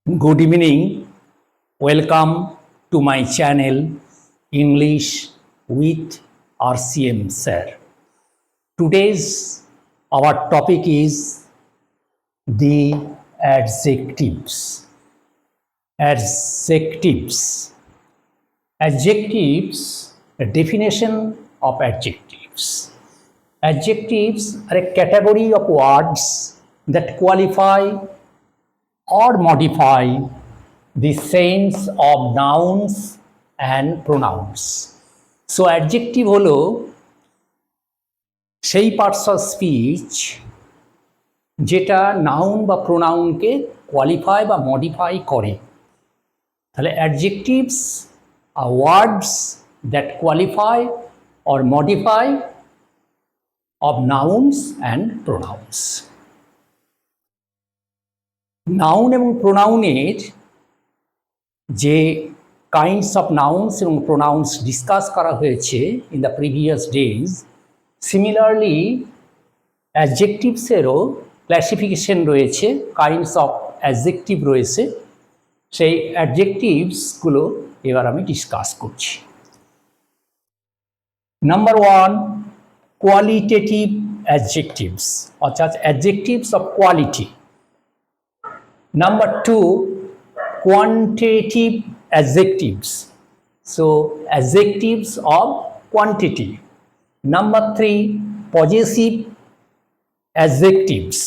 Good evening. Welcome to my channel English with RCM Sir. Today's our topic is the adjectives. Adjectives. Adjectives, a definition of adjectives. Adjectives are a category of words that qualify or modify the sense of nouns and pronouns. So adjective হলো সেই parts of speech যেটা noun বা প্রোনাউনকে qualify বা modify করে। তাহলে adjectives are words that qualify or modify of nouns and pronouns. Noun এবং প্রোনাউনের যে কাইন্ডস অফ নাউন্স এবং প্রোনাউন্স ডিসকাস করা হয়েছে in the previous days, similarly অ্যাডজেক্টিভসেরও ক্লাসিফিকেশন রয়েছে, কাইন্ডস অফ অ্যাডজেক্টিভ রয়েছে। সেই অ্যাডজেক্টিভসগুলো এবার আমি ডিসকাস করছি। নাম্বার ওয়ান, কোয়ালিটেটিভ অ্যাডজেক্টিভস, অর্থাৎ adjectives of quality. Number two, quantitative adjectives. So, adjectives of quantity. Number three, possessive adjectives.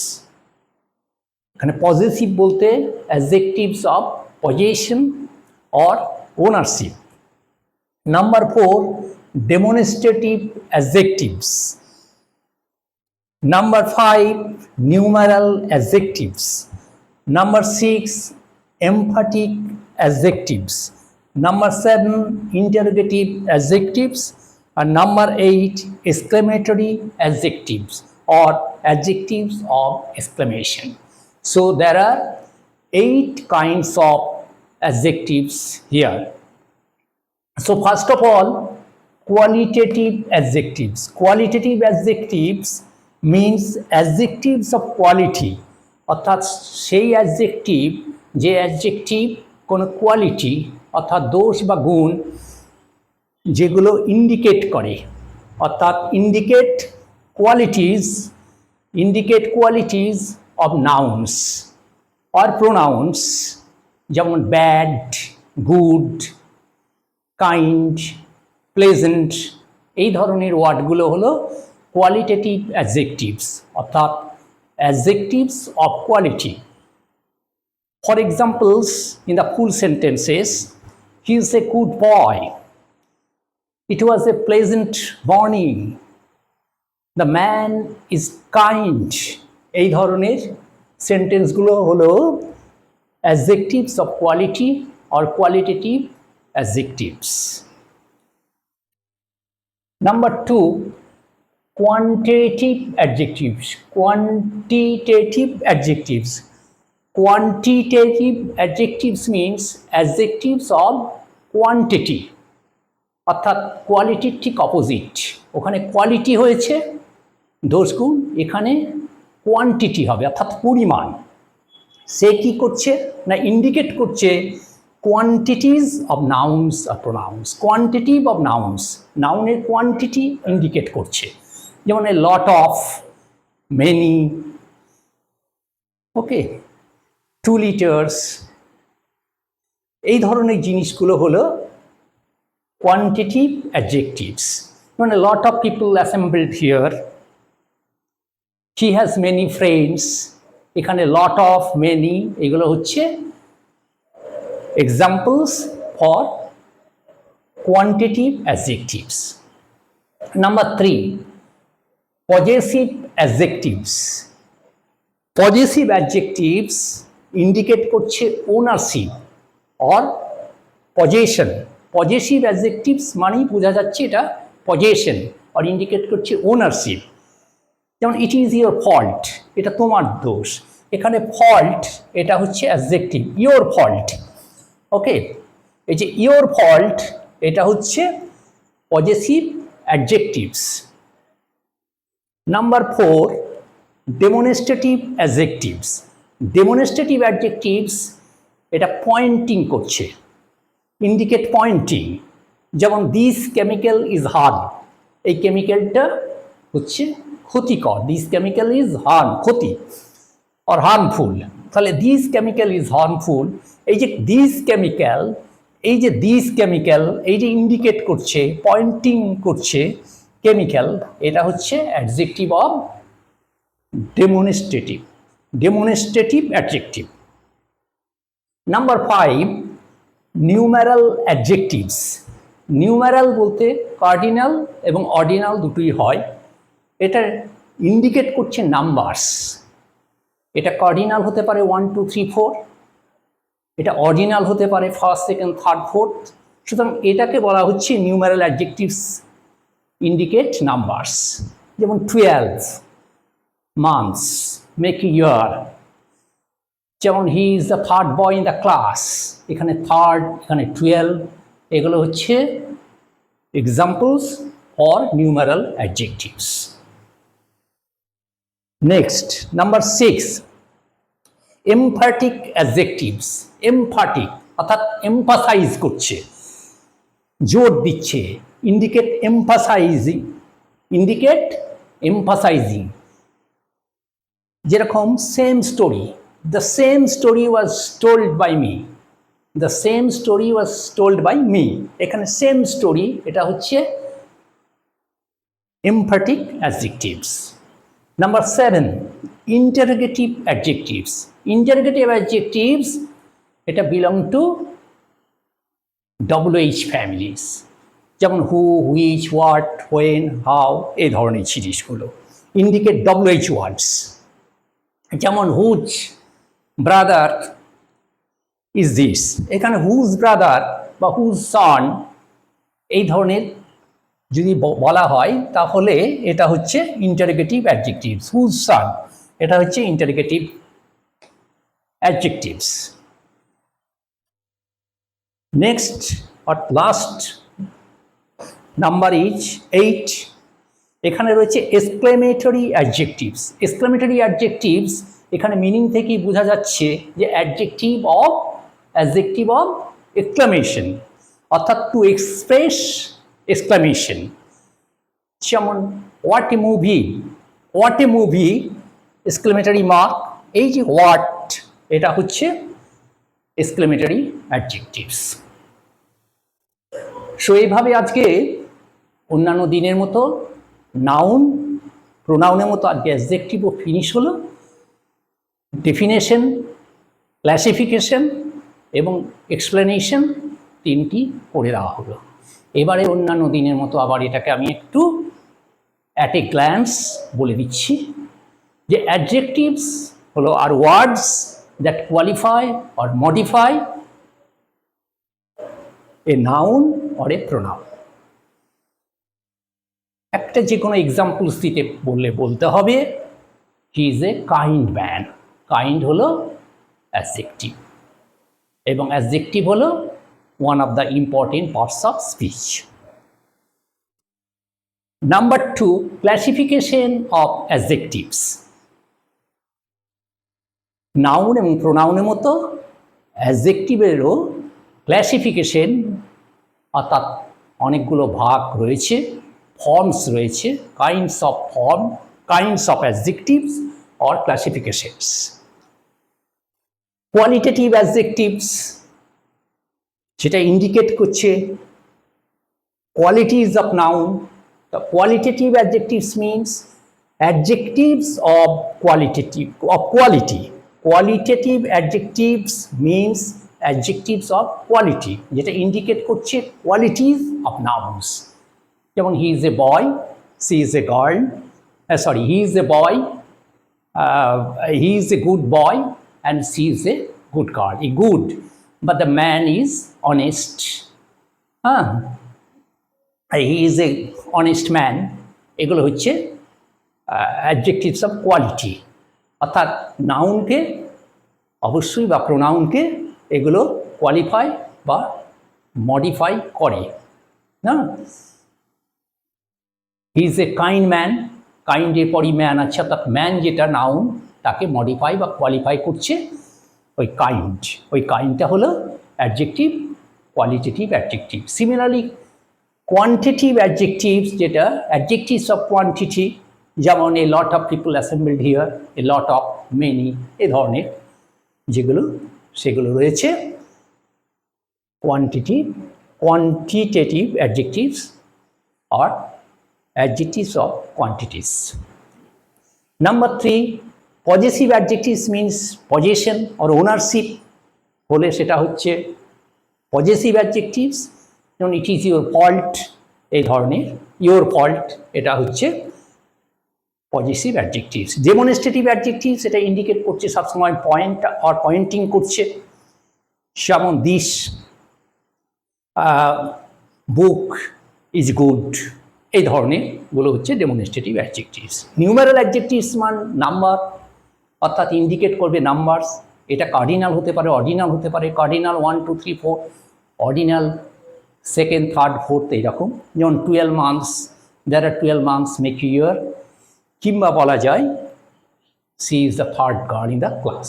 এখানে possessive বলতে adjectives of possession or ownership. Number four, demonstrative adjectives. Number five, numeral adjectives. Number six, emphatic adjectives. Number seven, interrogative adjectives. And number eight, exclamatory adjectives or adjectives of exclamation. So there are 8 kinds of adjectives here. So first of all, qualitative adjectives. Qualitative adjectives means adjectives of quality. অর্থাৎ সেই adjective যে adjective কোনো quality অর্থাৎ দোষ বা গুণ যেগুলো indicate করে, অর্থাৎ indicate qualities of nouns or pronouns, যেমন ব্যাড, গুড, কাইন্ড, প্লেজেন্ট, এই ধরনের ওয়ার্ডগুলো হলো কোয়ালিটেটিভ অ্যাডজেক্টিভস অর্থাৎ adjectives of quality. For examples, in the full sentences, he is a good boy, it was a pleasant morning, the man is kind, এই ধরনের সেন্টেন্সগুলো হলো adjectives of quality or qualitative adjectives. Number two, quantitative adjectives. Quantitative adjectives means adjectives of quantity, অর্থাৎ কোয়ালিটির ঠিক opposite. ওখানে quality হয়েছে দোষ গুণ, এখানে কোয়ান্টিটি হবে অর্থাৎ পরিমাণ। সে কি করছে না, ইন্ডিকেট করছে কোয়ান্টিটিজ অফ নাউন্স আর প্রোনাউন্স। কোয়ান্টিটিভ অফ নাউন্স, নাউনের কোয়ান্টিটি ইন্ডিকেট করছে, যেমন a lot of, many, okay, 2 liters, এই ধরনের জিনিসগুলো হলো কোয়ান্টিটিভ অ্যাডজেক্টিভস। যেমন a lot of people assembled here, he has many friends, এখানে লট অফ, মেনি এগুলো হচ্ছে examples for quantitative adjectives. Number three, possessive adjectives. Possessive adjectives indicate করছে ownership or possession. Possessive adjectives মানেই বোঝা যাচ্ছে এটা possession or indicate করছে ownership. যেমন it is your fault, এটা তোমার দোষ। এখানে fault এটা হচ্ছে adjective, your fault, ওকে। এই যে your fault এটা হচ্ছে possessive adjectives. Number four, demonstrative adjectives. Demonstrative adjectives এটা পয়েন্টিং করছে, ইন্ডিকেট পয়েন্টিং। যেমন দিস কেমিক্যাল ইজ হার্ম, এই কেমিক্যালটা হচ্ছে ক্ষতিকর, দিস কেমিক্যাল ইজ হার্ম, ক্ষতি, অর হার্মফুল। তাহলে দিস কেমিক্যাল ইজ হার্মফুল, এই যে দিস কেমিক্যাল, এই যে দিস কেমিক্যাল, এই যে ইন্ডিকেট করছে, পয়েন্টিং করছে কেমিক্যাল, এটা হচ্ছে adjective of demonstrative, demonstrative adjective. Number 5, numeral adjectives. Numeral বলতে কার্ডিনাল এবং অর্ডিনাল দুটোই হয়। এটা ইন্ডিকেট করছে নাম্বারস। এটা কার্ডিনাল হতে পারে 1 2 3 4, এটা অর্ডিনাল হতে পারে 1st 2nd 3rd 4th। সুতরাং এটাকে বলা হচ্ছে নিউমেরাল অ্যাডজেক্টিভস ইন্ডিকেট নাম্বারস। যেমন 12 মান্থস, মেক ইয়ার। যেমন he is the third boy in the class, এখানে থার্ড, এখানে 12, এগুলো হচ্ছে examples for numeral adjectives. Next, number 6, emphatic adjectives. Emphatic অর্থাৎ এমফাসাইজ করছে, জোর দিচ্ছে, ইন্ডিকেট এমফাসাইজিং, ইন্ডিকেট এমফাসাইজিং। যেরকম same story, the same story was told by me, the same story was told by me. এখানে same story, এটা হচ্ছে emphatic adjectives. Number 7, interrogative adjectives. Interrogative adjectives এটা belong two WH families. যেমন হু, which, what, when, how, এই ধরনের জিনিসগুলো indicate WH ওয়ার্ডস। যেমন whose brother is this, এখানে হুজ ব্রাদার বা হুজ সন এই ধরনের যদি বলা হয় তাহলে এটা হচ্ছে ইন্টারোগেটিভ অ্যাডজেক্টিভস। হুজ সন, এটা হচ্ছে interrogative adjectives. Next or last number is 8, এখানে রয়েছে এক্সক্লেমেটরি অ্যাডজেক্টিভস। এক্সক্লেমেটরি অ্যাডজেক্টিভস এখানে মিনিং থেকেই বোঝা যাচ্ছে যে অ্যাডজেক্টিভ অফ এক্সক্লামেশন, অর্থাৎ টু এক্সপ্রেস এক্সক্লামেশন। যেমন what a movie, what a movie, exclamatory mark. এই যে হোয়াট, এটা হচ্ছে এক্সক্লেমেটরি অ্যাডজেক্টিভস। সো এইভাবে আজকে অন্যান্য দিনের মতো নাউন, প্রোনাউনের মতো আজকে অ্যাডজেক্টিভও ফিনিশ হলো। ডেফিনেশন, ক্লাসিফিকেশন এবং এক্সপ্লেনেশন তিনটি করে দেওয়া হলো। এবারে অন্যান্য দিনের মতো আবার এটাকে আমি একটু অ্যাট এ গ্ল্যান্স বলে দিচ্ছি যে অ্যাডজেক্টিভস হলো are words that qualify or modify a noun or a pronoun. একটা যে কোনো এক্সাম্পলস দিতে বলতে হবে he is a kind man. Kind হলো অ্যাডজেক্টিভ এবং অ্যাডজেক্টিভ হলো one of the important parts of speech. Number 2, classification of adjectives. Noun এবং প্রোনাউনের মতো অ্যাডজেক্টিভেরও ক্লাসিফিকেশন, অর্থাৎ অনেকগুলো ভাগ রয়েছে, ফর্মস রয়েছে, kinds of form, kinds of adjectives or classifications. Qualitative adjectives, যেটা ইন্ডিকেট করছে qualities of noun. The qualitative adjectives means adjectives of quality. Qualitative adjectives means adjectives of quality, যেটা ইন্ডিকেট করছে qualities of nouns. যেমন he is a boy, she is a girl, he is a boy, he is a good boy and she is a good girl. A good, but the man is honest. He is a honest man. এগুলো হচ্ছে adjectives of quality. অর্থাৎ নাউনকে অবশ্যই বা প্রোনাউনকে এগুলো qualify বা modify করে না। He is a kind man, কাইন্ডের পরই ম্যান আছে, অর্থাৎ ম্যান যেটা নাউন তাকে মডিফাই বা কোয়ালিফাই করছে। ওই কাইন্ড, ওই কাইন্ডটা হলো adjective, qualitative adjective. Similarly quantitative adjectives, যেটা অ্যাডজেক্টিভস অফ কোয়ান্টিটি, যেমন a lot of people assembled here, a lot of, many, এ ধরনের যেগুলো, সেগুলো রয়েছে quantitative adjectives or adjectives of quantities. Number 3, possessive adjectives means possession or ownership হলে সেটা হচ্ছে possessive adjectives, যেমন it is your fault, এই ধরনের your fault, এটা হচ্ছে possessive adjectives. Demonstrative adjectives এটা ইন্ডিকেট করছে সবসময় পয়েন্ট আর পয়েন্টিং করছে, যেমন this বুক ইজ গুড, এই ধরনের গুলো হচ্ছে ডেমনস্ট্রেটিভ অ্যাডজেক্টিভস। নিউমেরাল অ্যাডজেক্টিভস মান নাম্বার, অর্থাৎ ইন্ডিকেট করবে নাম্বারস। এটা কার্ডিনাল হতে পারে, অর্ডিনাল হতে পারে। Cardinal 1 2 3 4, ordinal 2nd 3rd 4th, এইরকম। যেমন 12 months, there are 12 months make a year, কিংবা বলা যায় she is the 3rd girl in the class.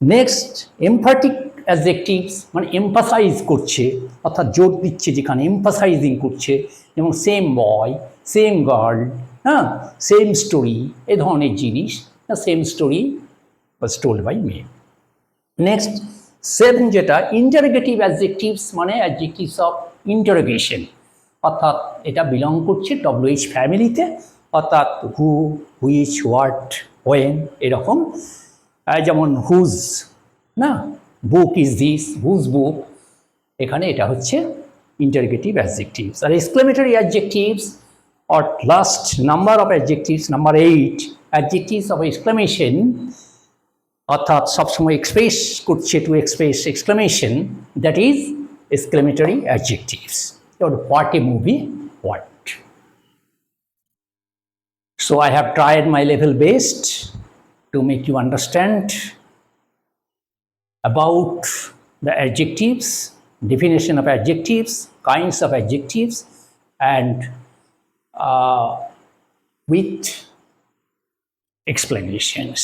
Next emphatic adjectives, মানে এমফাসাইজ করছে, অর্থাৎ জোর দিচ্ছে, যেখানে এমফাসাইজিং করছে, যেমন সেম বয়, সেম গার্ল, হ্যাঁ, সেম স্টোরি, এ ধরনের জিনিস। Same story was told by me. Next 7, যেটা ইন্টারোগেটিভ অ্যাডজেক্টিভস, মানে অ্যাডজেক্টিভস অফ ইন্টারোগেশন, অর্থাৎ এটা বিলং করছে WH ফ্যামিলিতে, অর্থাৎ হু, হুইচ, হোয়াট, ওয়েন, এরকম। যেমন হুজ, না, book is this, whose book, এখানে এটা হচ্ছে ইন্টারোগেটিভ অ্যাডজেক্টিভস। আর exclamatory adjectives or last number of adjectives, number 8, adjectives of exclamation, অর্থাৎ সবসময় এক্সপ্রেস করছে, to express exclamation, that is exclamatory adjectives. What a movie, what. So I have tried my level best to make you understand about the adjectives, definition of adjectives, kinds of adjectives, and with explanations.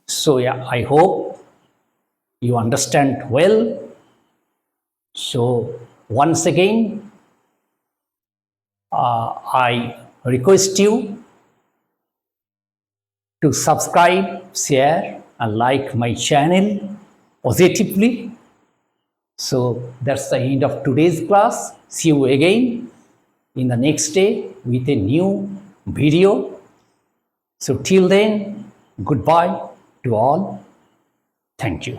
So yeah, I hope you understand well. So once again, I request you to subscribe, share, and like my channel positively. So that's the end of today's class. See you again in the next day with a new video. So till then, goodbye to all. Thank you.